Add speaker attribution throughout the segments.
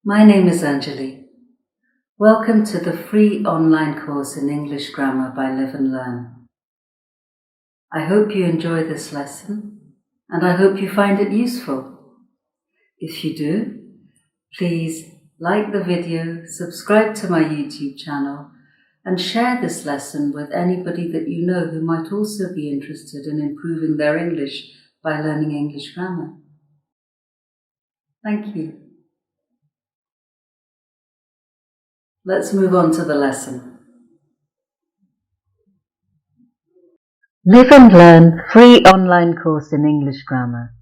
Speaker 1: My name is Anjali. Welcome to the free online course in English Grammar by Live and Learn. I hope you enjoy this lesson and I hope you find it useful. If you do, please like the video, subscribe to my YouTube channel and share this lesson with anybody that you know who might also be interested in improving their English by learning English grammar. Thank you. Let's move on to the lesson. Live and Learn free online course in English grammar.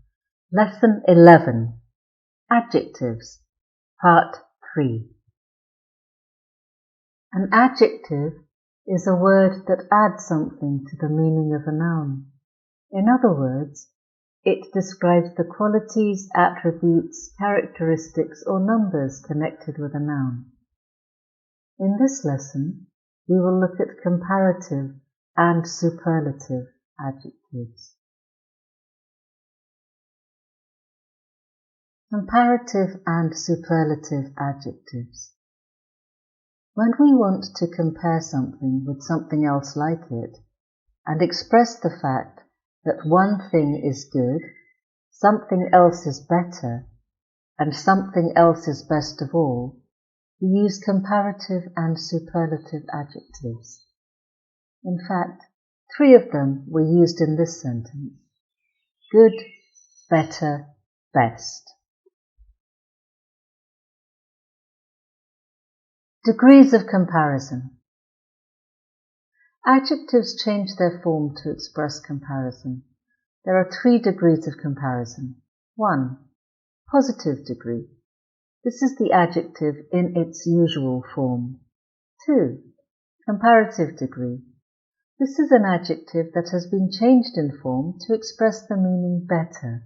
Speaker 1: Lesson 11. Adjectives. Part 3. An adjective is a word that adds something to the meaning of a noun. In other words, it describes the qualities, attributes, characteristics, or numbers connected with a noun. In this lesson, we will look at comparative and superlative adjectives. Comparative and superlative adjectives. When we want to compare something with something else like it and express the fact that one thing is good, something else is better, and something else is best of all, we use comparative and superlative adjectives. In fact, 3 of them were used in this sentence: good, better, best. Degrees of comparison. Adjectives change their form to express comparison. There are 3 degrees of comparison. 1. Positive degree. This is the adjective in its usual form. 2. Comparative degree. This is an adjective that has been changed in form to express the meaning better.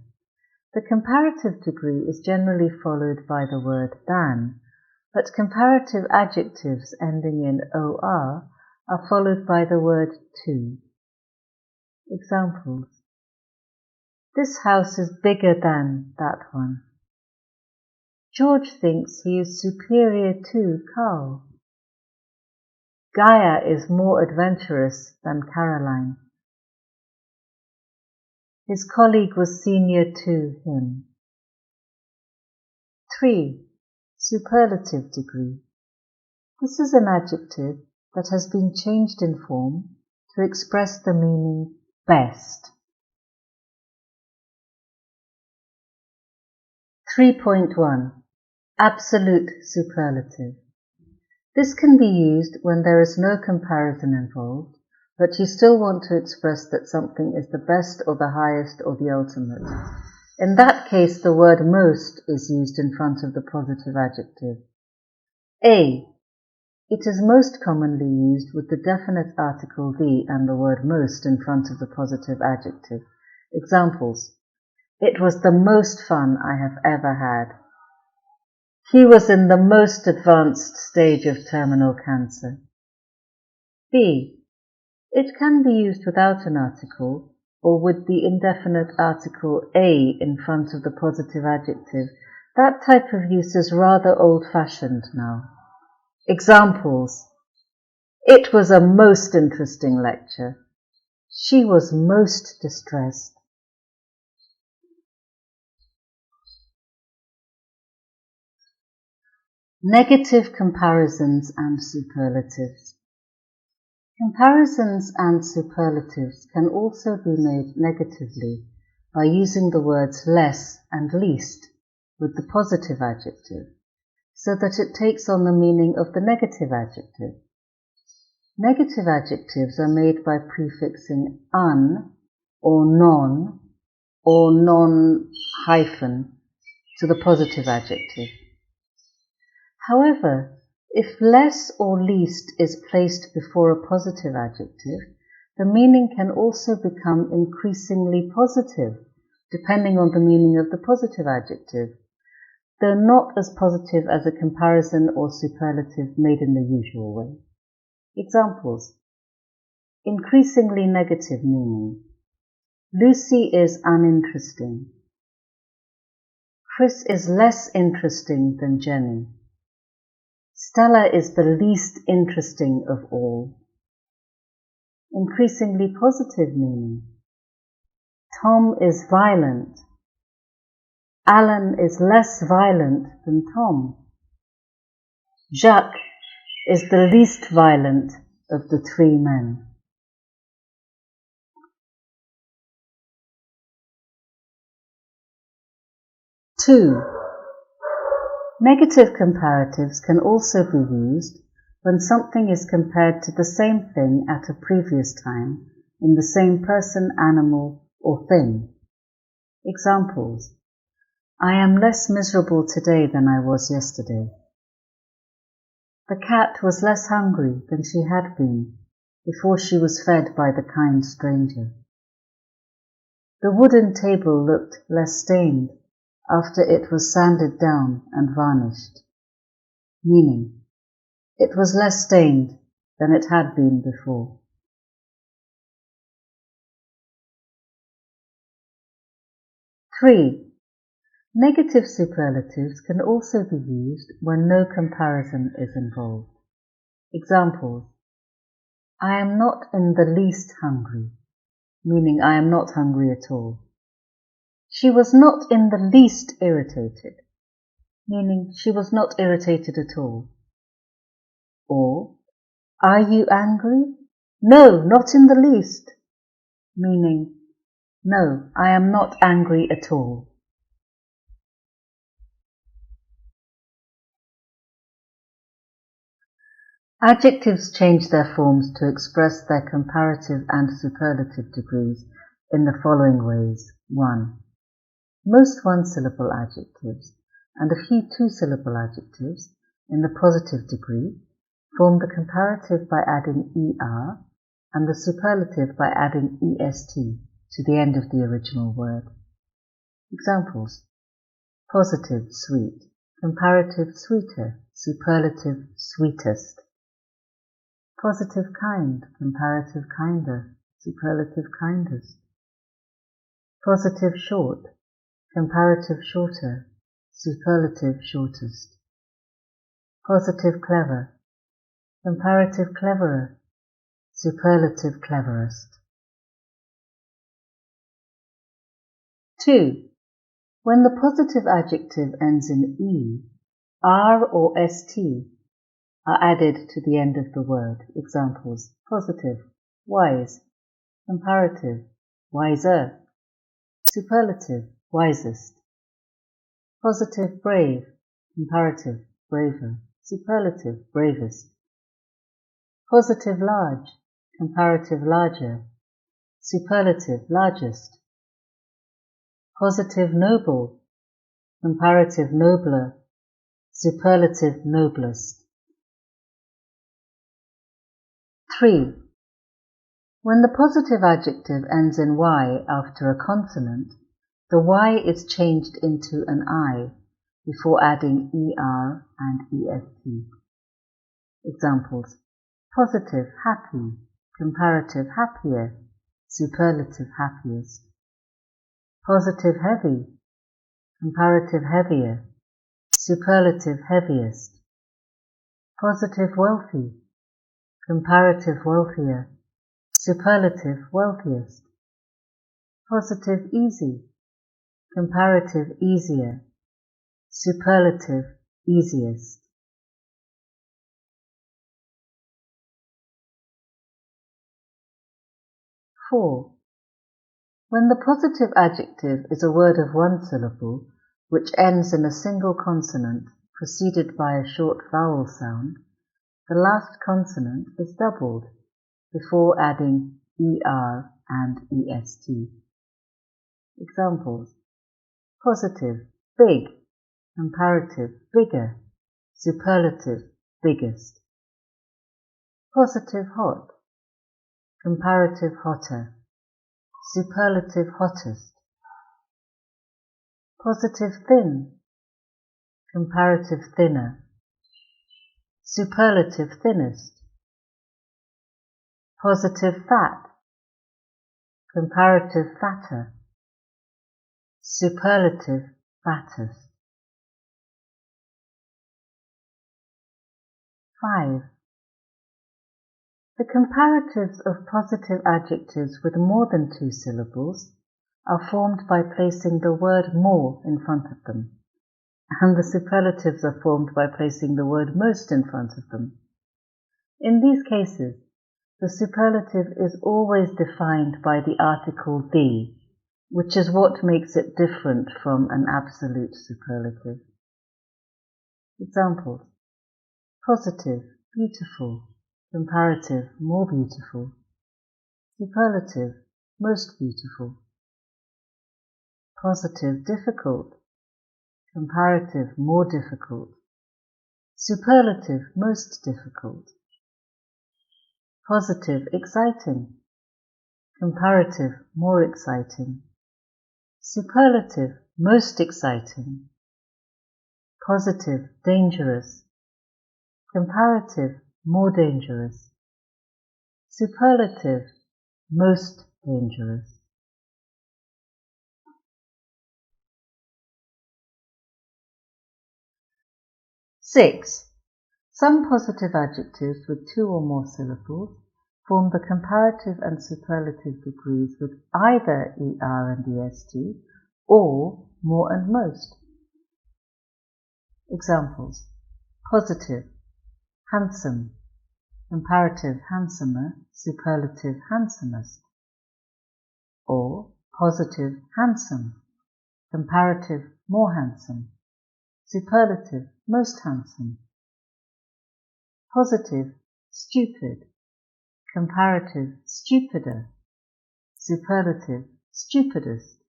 Speaker 1: The comparative degree is generally followed by the word than, but comparative adjectives ending in or are followed by the word to. Examples. This house is bigger than that one. George thinks he is superior to Carl. Gaia is more adventurous than Caroline. His colleague was senior to him. 3. Superlative degree. This is an adjective that has been changed in form to express the meaning best. 3.1. Absolute superlative. This can be used when there is no comparison involved, but you still want to express that something is the best or the highest or the ultimate. In that case, the word most is used in front of the positive adjective. A. It is most commonly used with the definite article the and the word most in front of the positive adjective. Examples. It was the most fun I have ever had. He was in the most advanced stage of terminal cancer. B. It can be used without an article or with the indefinite article a in front of the positive adjective. That type of use is rather old-fashioned now. Examples. It was a most interesting lecture. She was most distressed. Negative comparisons and superlatives. Comparisons and superlatives can also be made negatively by using the words less and least with the positive adjective, so that it takes on the meaning of the negative adjective. Negative adjectives are made by prefixing un or non hyphen to the positive adjective. However, if less or least is placed before a positive adjective, the meaning can also become increasingly positive, depending on the meaning of the positive adjective, though not as positive as a comparison or superlative made in the usual way. Examples. Increasingly negative meaning. Lucy is uninteresting. Chris is less interesting than Jenny. Stella is the least interesting of all. Increasingly positive meaning. Tom is violent. Alan is less violent than Tom. Jacques is the least violent of the three men. Two, negative comparatives can also be used when something is compared to the same thing at a previous time in the same person, animal, or thing. Examples: I am less miserable today than I was yesterday. The cat was less hungry than she had been before she was fed by the kind stranger. The wooden table looked less stained after it was sanded down and varnished. Meaning, it was less stained than it had been before. Three, negative superlatives can also be used when no comparison is involved. Examples: I am not in the least hungry, meaning I am not hungry at all. She was not in the least irritated, meaning she was not irritated at all. Or, are you angry? No, not in the least, meaning no, I am not angry at all. Adjectives change their forms to express their comparative and superlative degrees in the following ways. 1. Most one-syllable adjectives and a few two-syllable adjectives in the positive degree form the comparative by adding er and the superlative by adding est to the end of the original word. Examples: positive, sweet; comparative, sweeter; superlative, sweetest. Positive, kind; comparative, kinder; superlative, kindest. Positive, short; comparative, shorter; superlative, shortest. Positive, clever; comparative, cleverer; superlative, cleverest. 2. When the positive adjective ends in e, r or st are added to the end of the word. Examples: positive, wise; comparative, wiser; superlative, wisest. Positive, brave; comparative, braver; superlative, bravest. Positive, large; comparative, larger; superlative, largest. Positive, noble; comparative, nobler; superlative, noblest. 3. When the positive adjective ends in y after a consonant, the y is changed into an I before adding er and est. Examples: positive, happy; comparative, happier; superlative, happiest. Positive, heavy; comparative, heavier; superlative, heaviest. Positive, wealthy; comparative, wealthier; superlative, wealthiest. Positive, easy; comparative, easier; superlative, easiest. 4. When the positive adjective is a word of one syllable, which ends in a single consonant preceded by a short vowel sound, the last consonant is doubled before adding er and est. Examples: positive, big; comparative, bigger; superlative, biggest. Positive, hot; comparative, hotter; superlative, hottest. Positive, thin; comparative, thinner; superlative, thinnest. Positive, fat; comparative, fatter; superlative, fattest. 5. The comparatives of positive adjectives with more than 2 syllables are formed by placing the word more in front of them, and the superlatives are formed by placing the word most in front of them. In these cases, the superlative is always defined by the article the, which is what makes it different from an absolute superlative. Examples: positive, beautiful; comparative, more beautiful; superlative, most beautiful; positive, difficult; comparative, more difficult; superlative, most difficult; positive, exciting; comparative, more exciting; superlative, most exciting; positive, dangerous; comparative, more dangerous; superlative, most dangerous. Six. Some positive adjectives with 2 or more syllables form the comparative and superlative degrees with either ER and EST or more and most. Examples: positive, handsome; comparative, handsomer; superlative, handsomest; or positive, handsome; comparative, more handsome; superlative, most handsome; positive, stupid; comparative, stupider; superlative, stupidest;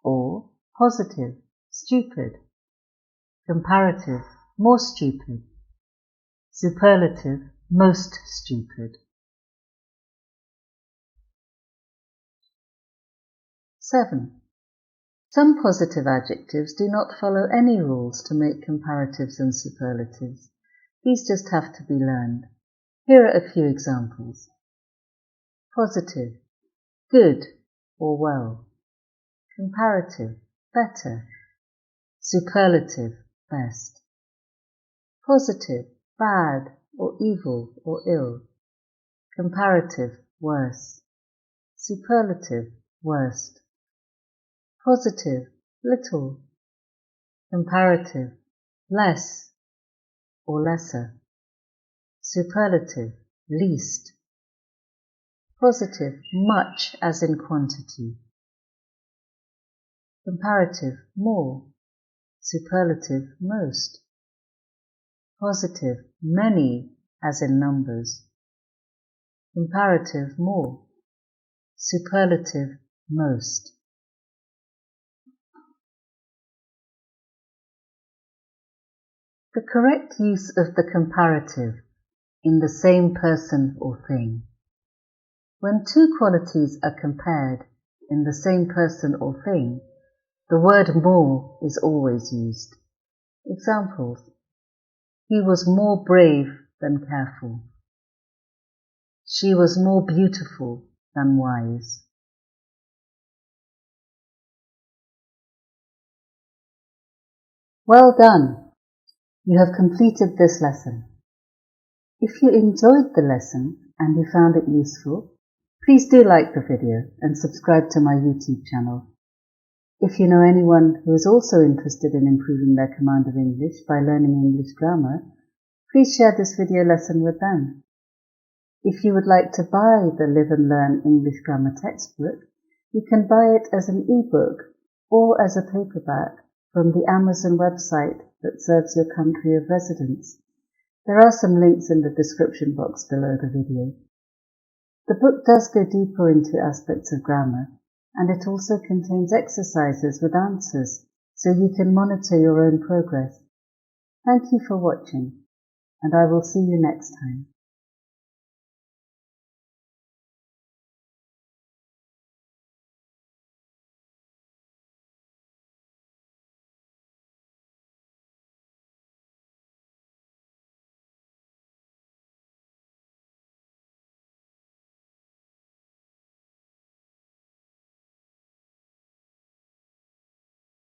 Speaker 1: or positive, stupid; comparative, more stupid; superlative, most stupid. 7. Some positive adjectives do not follow any rules to make comparatives and superlatives. These just have to be learned. Here are a few examples. Positive, good or well; comparative, better; superlative, best; positive, bad or evil or ill; comparative, worse; superlative, worst; positive, little; comparative, less or lesser; superlative, least; positive, much as in quantity; comparative, more; superlative, most; positive, many as in numbers; comparative, more; superlative, most. The correct use of the comparative in the same person or thing. When 2 qualities are compared in the same person or thing, the word more is always used. Examples: he was more brave than careful; she was more beautiful than wise. Well done! You have completed this lesson. If you enjoyed the lesson and you found it useful, please do like the video and subscribe to my YouTube channel. If you know anyone who is also interested in improving their command of English by learning English grammar, please share this video lesson with them. If you would like to buy the Live and Learn English Grammar textbook, you can buy it as an ebook or as a paperback from the Amazon website that serves your country of residence. There are some links in the description box below the video. The book does go deeper into aspects of grammar, and it also contains exercises with answers so you can monitor your own progress. Thank you for watching, and I will see you next time.